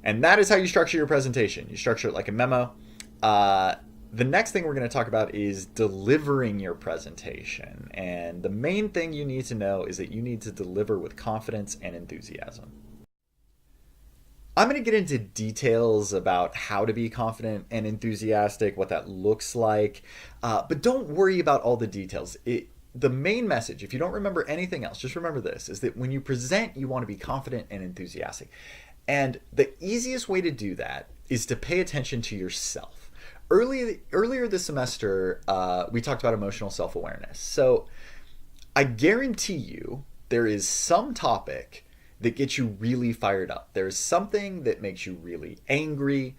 And that is how you structure your presentation. You structure it like a memo. The next thing we're going to talk about is delivering your presentation. And the main thing you need to know is that you need to deliver with confidence and enthusiasm. I'm going to get into details about how to be confident and enthusiastic, what that looks like, but don't worry about all the details. The main message, if you don't remember anything else, just remember this, is that when you present, you want to be confident and enthusiastic. And the easiest way to do that is to pay attention to yourself. Earlier this semester, we talked about emotional self-awareness. So I guarantee you there is some topic that gets you really fired up. There's something that makes you really angry,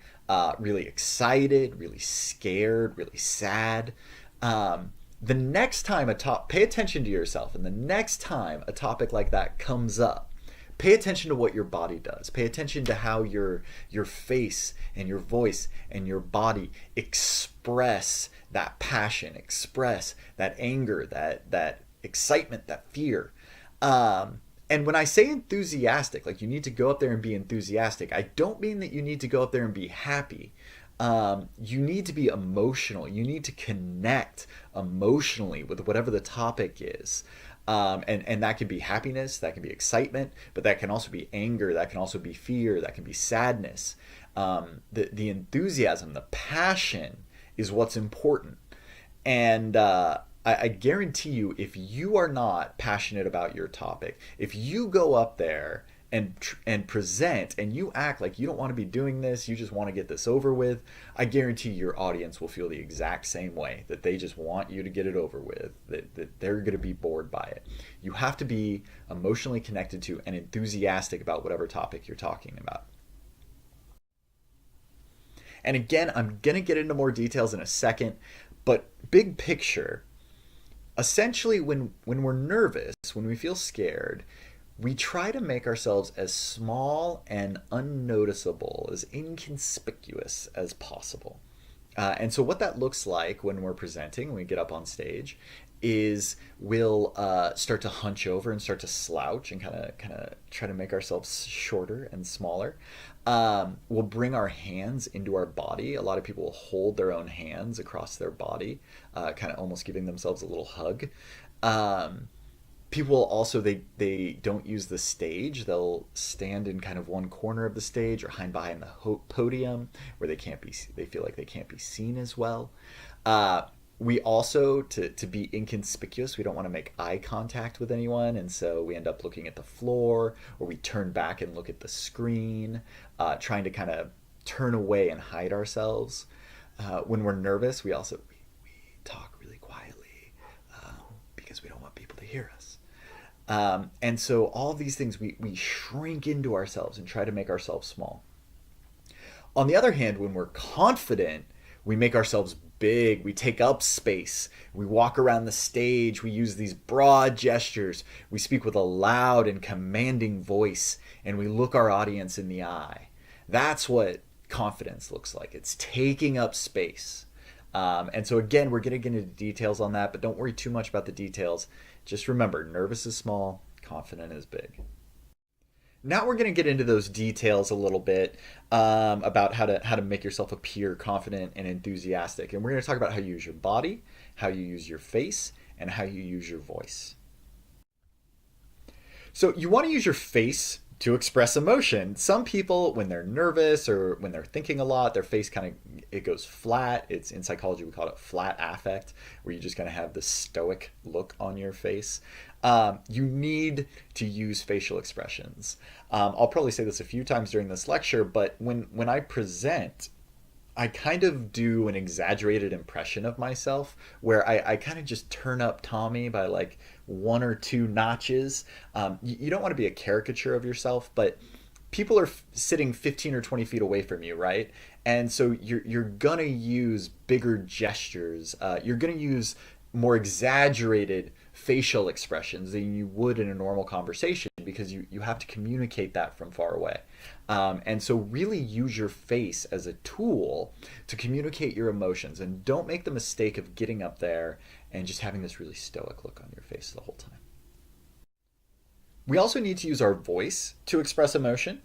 really excited, really scared, really sad. The next time pay attention to yourself, and the next time a topic like that comes up, pay attention to what your body does. Pay attention to how your face and your voice and your body express that passion, express that anger, that excitement, that fear. And when I say enthusiastic, like you need to go up there and be enthusiastic, I don't mean that you need to go up there and be happy. You need to be emotional. You need to connect emotionally with whatever the topic is. And that can be happiness, that can be excitement, but that can also be anger, that can also be fear, that can be sadness. The enthusiasm, the passion is what's important. And I guarantee you, if you are not passionate about your topic, if you go up there and present and you act like you don't want to be doing this, you just want to get this over with, I guarantee your audience will feel the exact same way, that they just want you to get it over with, that they're going to be bored by it. You have to be emotionally connected to and enthusiastic about whatever topic you're talking about. And again, I'm going to get into more details in a second, but big picture, essentially when we're nervous, when we feel scared, we try to make ourselves as small and unnoticeable, as inconspicuous as possible. And so what that looks like when we're presenting, when we get up on stage, is we'll start to hunch over and start to slouch and kind of try to make ourselves shorter and smaller. We'll bring our hands into our body. A lot of people will hold their own hands across their body, kind of almost giving themselves a little hug. People also, they don't use the stage. They'll stand in kind of one corner of the stage or hide behind the podium where they feel like they can't be seen as well. We also, to be inconspicuous, we don't want to make eye contact with anyone, and so we end up looking at the floor, or we turn back and look at the screen, trying to kind of turn away and hide ourselves. When we're nervous, we talk really quietly because we don't want people to hear us. And so all these things, we shrink into ourselves and try to make ourselves small. On the other hand, when we're confident, we make ourselves big, we take up space, we walk around the stage, we use these broad gestures, we speak with a loud and commanding voice, and we look our audience in the eye. That's what confidence looks like. It's taking up space. And so again, we're going to get into details on that, but don't worry too much about the details. Just remember, nervous is small, confident is big. Now we're going to get into those details a little bit about how to make yourself appear confident and enthusiastic. And we're going to talk about how you use your body, how you use your face, and how you use your voice. So you want to use your face to express emotion. Some people, when they're nervous or when they're thinking a lot, their face it goes flat. It's in psychology, we call it flat affect, where you just kind of have this stoic look on your face. You need to use facial expressions. I'll probably say this a few times during this lecture, but when I present, I kind of do an exaggerated impression of myself where I kind of just turn up Tommy by like 1 or 2 notches. You don't want to be a caricature of yourself, but people are sitting 15 or 20 feet away from you, right? And so you're going to use bigger gestures. You're going to use more exaggerated facial expressions than you would in a normal conversation because you have to communicate that from far away. And so really use your face as a tool to communicate your emotions, and don't make the mistake of getting up there and just having this really stoic look on your face the whole time. We also need to use our voice to express emotion.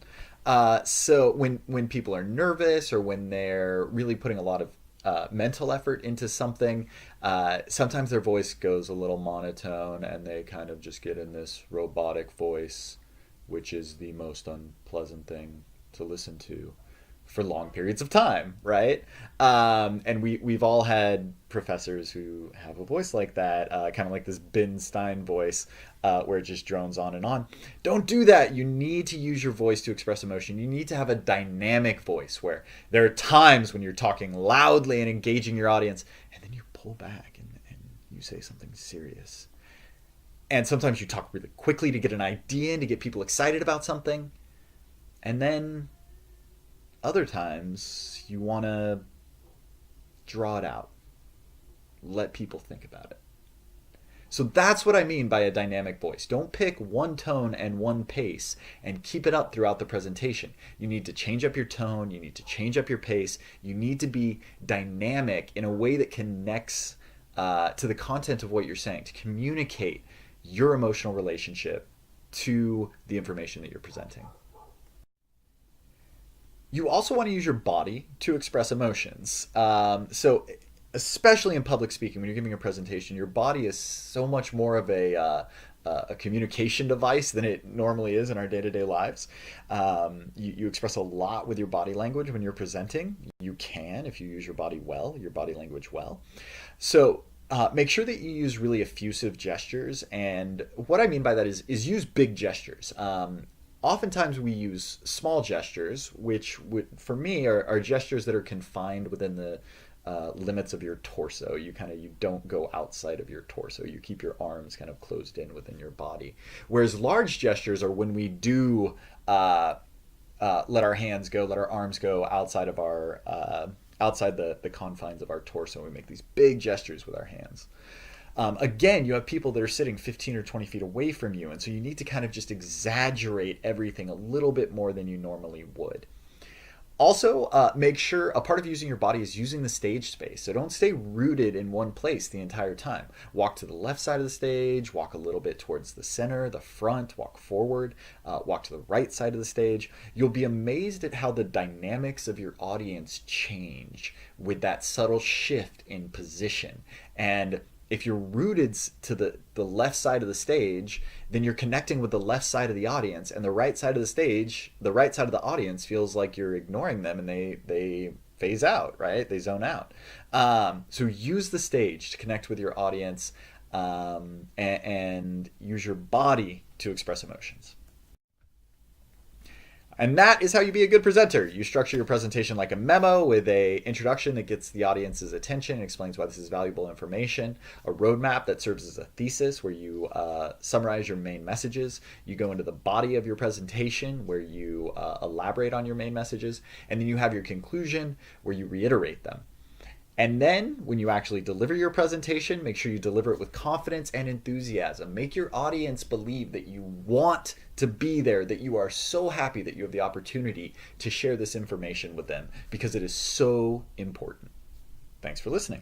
So when people are nervous or when they're really putting a lot of mental effort into something, sometimes their voice goes a little monotone and they kind of just get in this robotic voice, which is the most unpleasant thing to listen to for long periods of time, right? And we've all had professors who have a voice like that, kind of like this Ben Stein voice, where it just drones on and on. Don't do that. You need to use your voice to express emotion. You need to have a dynamic voice where there are times when you're talking loudly and engaging your audience, and then you pull back and you say something serious. And sometimes you talk really quickly to get an idea and to get people excited about something. And then other times you want to draw it out, let people think about it. So that's what I mean by a dynamic voice. Don't pick one tone and one pace and keep it up throughout the presentation. You need to change up your tone, you need to change up your pace, you need to be dynamic in a way that connects to the content of what you're saying, to communicate your emotional relationship to the information that you're presenting. You also want to use your body to express emotions. So, especially in public speaking, when you're giving a presentation, your body is so much more of a communication device than it normally is in our day-to-day lives. You express a lot with your body language when you're presenting. You can, if you use your body well, your body language well. So make sure that you use really effusive gestures. And what I mean by that is use big gestures. Oftentimes we use small gestures, which for me are gestures that are confined within the limits of your torso. You don't go outside of your torso. You keep your arms kind of closed in within your body. Whereas large gestures are when we do let our hands go, let our arms go outside of our outside the confines of our torso. We make these big gestures with our hands. Again, you have people that are sitting 15 or 20 feet away from you, and so you need to kind of just exaggerate everything a little bit more than you normally would. Also, make sure a part of using your body is using the stage space. So don't stay rooted in one place the entire time. Walk to the left side of the stage, walk a little bit towards the center, the front, walk forward, walk to the right side of the stage. You'll be amazed at how the dynamics of your audience change with that subtle shift in position. And if you're rooted to the left side of the stage, then you're connecting with the left side of the audience, and the right side of the stage, the right side of the audience feels like you're ignoring them, and they phase out, right? They zone out. So use the stage to connect with your audience, and use your body to express emotions. And that is how you be a good presenter. You structure your presentation like a memo with a introduction that gets the audience's attention and explains why this is valuable information, a roadmap that serves as a thesis where you summarize your main messages, you go into the body of your presentation where you elaborate on your main messages, and then you have your conclusion where you reiterate them. And then when you actually deliver your presentation, make sure you deliver it with confidence and enthusiasm. Make your audience believe that you want to be there, that you are so happy that you have the opportunity to share this information with them because it is so important. Thanks for listening.